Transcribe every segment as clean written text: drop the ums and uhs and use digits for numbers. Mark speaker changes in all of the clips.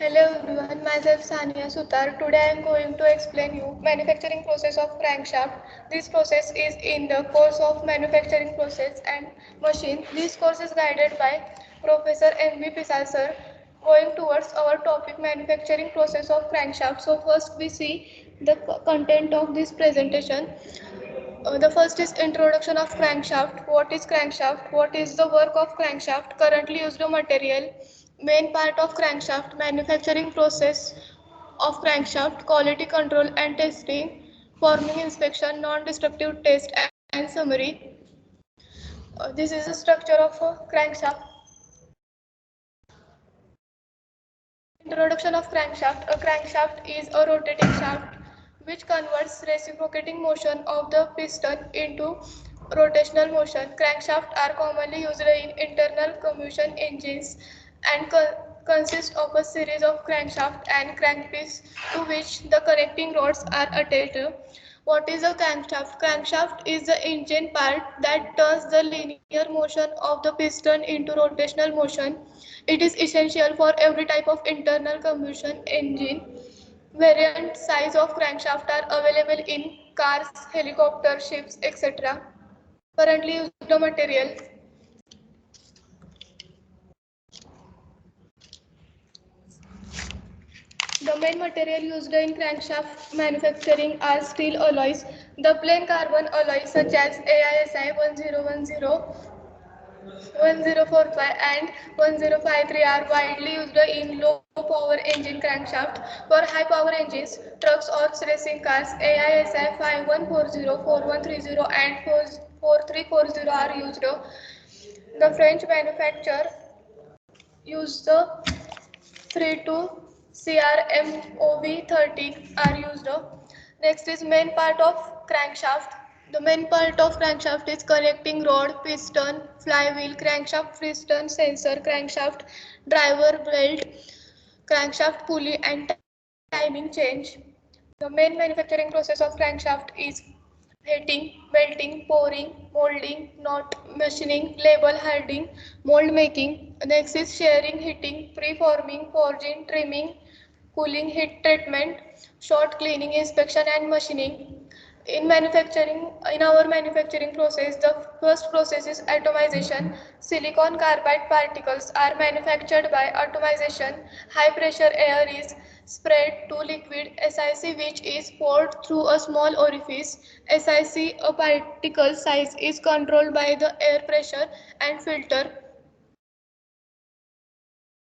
Speaker 1: Hello everyone, myself Sania Sutar. Today I am going to explain you manufacturing process of crankshaft. This process is in the course of manufacturing process and machine. This course is guided by Professor M.B. Pisal sir. Going towards our topic manufacturing process of crankshaft. So first we see the content of this presentation. The first is introduction of crankshaft. What is crankshaft? What is the work of crankshaft? Currently used material. Main part of crankshaft. Manufacturing process of crankshaft. Quality control and testing. Forming inspection. Non-destructive test and summary. This is the structure of a crankshaft. Introduction of crankshaft. A crankshaft is a rotating shaft which converts reciprocating motion of the piston into rotational motion. Crankshafts are commonly used in internal combustion engines and consist of a series of crankshaft and crankpiece to which the connecting rods are attached. What is a crankshaft? Crankshaft is the engine part that turns the linear motion of the piston into rotational motion. It is essential for every type of internal combustion engine. Variant size of crankshaft are available in cars, helicopters, ships, etc. Currently used material. The main material used in crankshaft manufacturing are steel alloys. The plain carbon alloys such as AISI 1045 and 1053 are widely used in low power engine crankshaft. For high power engines, trucks or racing cars, AISI 5140, 4130 and 4340 are used. The French manufacturer used the 32 CRMOV30 are used. Next is main part of crankshaft. The main part of crankshaft is connecting rod, piston, flywheel, crankshaft piston sensor, crankshaft driver belt, crankshaft pulley and timing change. The main manufacturing process of crankshaft is heating, melting, pouring, molding, knot, machining, label, hardening, mold making. Next is shearing, heating, preforming, forging, trimming, cooling, heat treatment, short cleaning, inspection and machining. In our manufacturing process, the first process is atomization. Silicon carbide particles are manufactured by atomization. High pressure air is spread to liquid SiC which is poured through a small orifice. SiC, a particle size, is controlled by the air pressure and filter.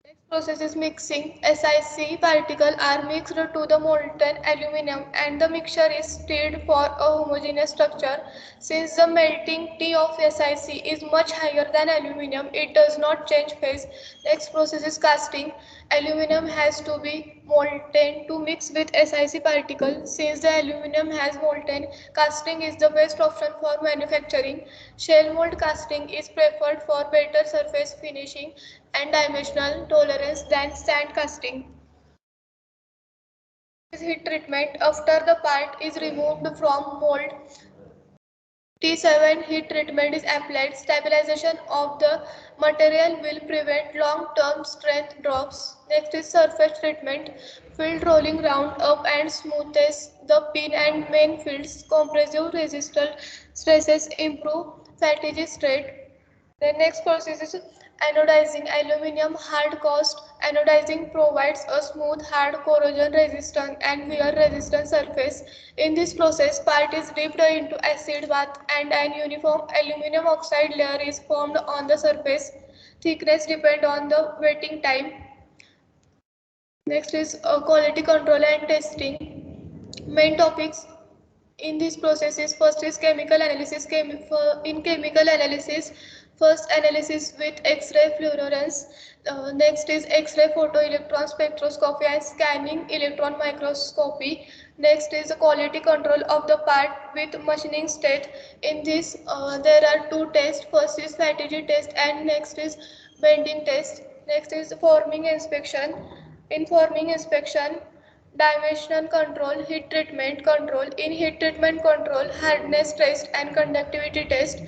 Speaker 1: Next process is mixing. SiC particles are mixed to the molten aluminum and the mixture is stirred for a homogeneous structure. Since the melting T of SiC is much higher than aluminum, it does not change phase. Next process is casting. Aluminum has to be molten to mix with SiC particles. Since the aluminum has molten, casting is the best option for manufacturing. Shell mold casting is preferred for better surface finishing and dimensional tolerance than sand casting. Next is heat treatment. After the part is removed from mold, T7 heat treatment is applied. Stabilization of the material will prevent long-term strength drops. Next is surface treatment. Field rolling round up and smoothes the pin and main fields. Compressive resistor stresses improve fatigue straight. The next process is anodizing aluminum hard cast. Anodizing provides a smooth, hard, corrosion resistant and wear resistant surface. In this process, part is dipped into acid bath and an uniform aluminum oxide layer is formed on the surface. Thickness depends on the wetting time. Next is quality control and testing. Main topics in this process is first is chemical analysis. In chemical analysis, first analysis with X-ray fluorescence. Next is X-ray photoelectron spectroscopy and scanning electron microscopy. Next is the quality control of the part with machining state. In this, there are two tests. First is fatigue test and next is bending test. Next is forming inspection. In forming inspection, dimension control, heat treatment control. In heat treatment control, hardness test and conductivity test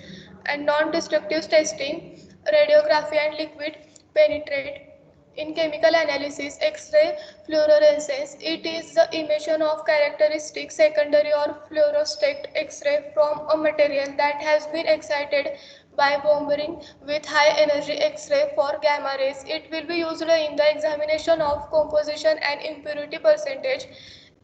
Speaker 1: and non-destructive testing, radiography and liquid penetrate. In chemical analysis, X-ray fluorescence, it is the emission of characteristic secondary or fluorescent X-ray from a material that has been excited by bombarding with high energy X-ray for gamma rays. It will be used in the examination of composition and impurity percentage.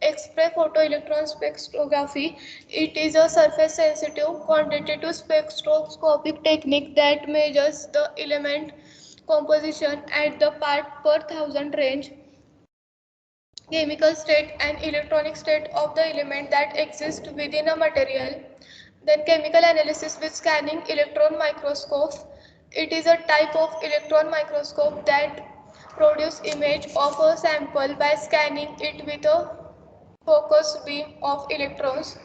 Speaker 1: X-ray photoelectron spectrography. It is a surface-sensitive quantitative spectroscopic technique that measures the element composition at the part per thousand range, chemical state and electronic state of the element that exist within a material. Then chemical analysis with scanning electron microscope. It is a type of electron microscope that produce image of a sample by scanning it with a focus beam of electrons.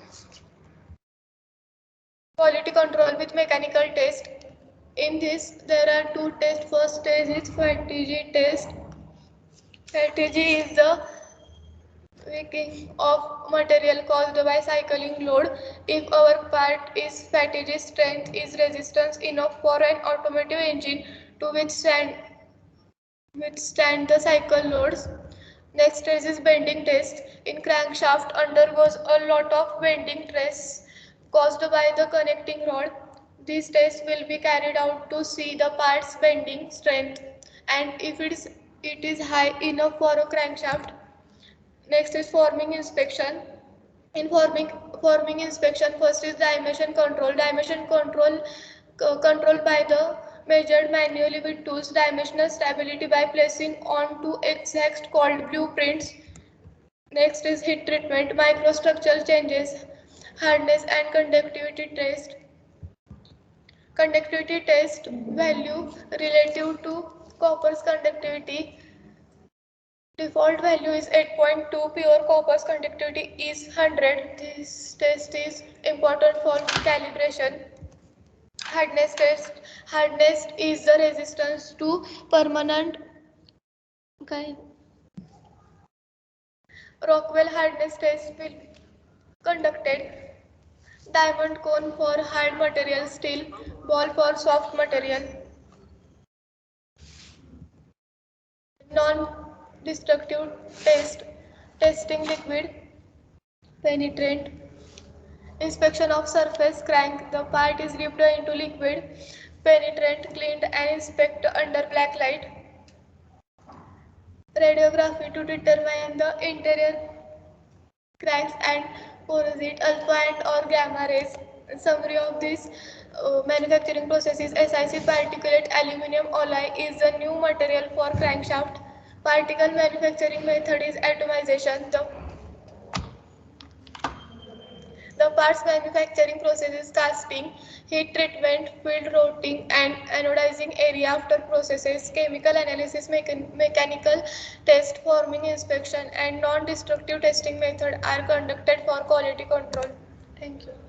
Speaker 1: Quality control with mechanical test. In this, there are two tests. First test is fatigue test. Fatigue is the weakening of material caused by cycling load. If our part is fatigue, strength is resistance enough for an automotive engine to withstand the cycle loads. Next test is bending test. In crankshaft undergoes a lot of bending stress caused by the connecting rod. This test will be carried out to see the part's bending strength and if it is high enough for a crankshaft. Next is forming inspection. In forming inspection, first is dimension control. Dimension control controlled by the measured manually with tools. Dimensional stability by placing on two exact called blueprints. Next is heat treatment, microstructural changes, hardness and conductivity test. Conductivity test value relative to copper's conductivity. Default value is 8.2, pure copper's conductivity is 100. This test is important for calibration. Hardness test. Hardness is the resistance to permanent Rockwell hardness test will be conducted. Diamond cone for hard material, steel ball for soft material. Non-destructive test. Testing liquid penetrant. Inspection of surface crank. The part is dipped into liquid penetrant, cleaned and inspected under black light. Radiography to determine the interior cracks and porosity, alpha and or gamma rays. Summary of this manufacturing process is SiC particulate aluminum alloy is a new material for crankshaft. Particle manufacturing method is atomization. The parts manufacturing process is casting, heat treatment, field routing and anodizing area after processes, chemical analysis, mechanical test, forming inspection and non-destructive testing method are conducted for quality control. Thank you.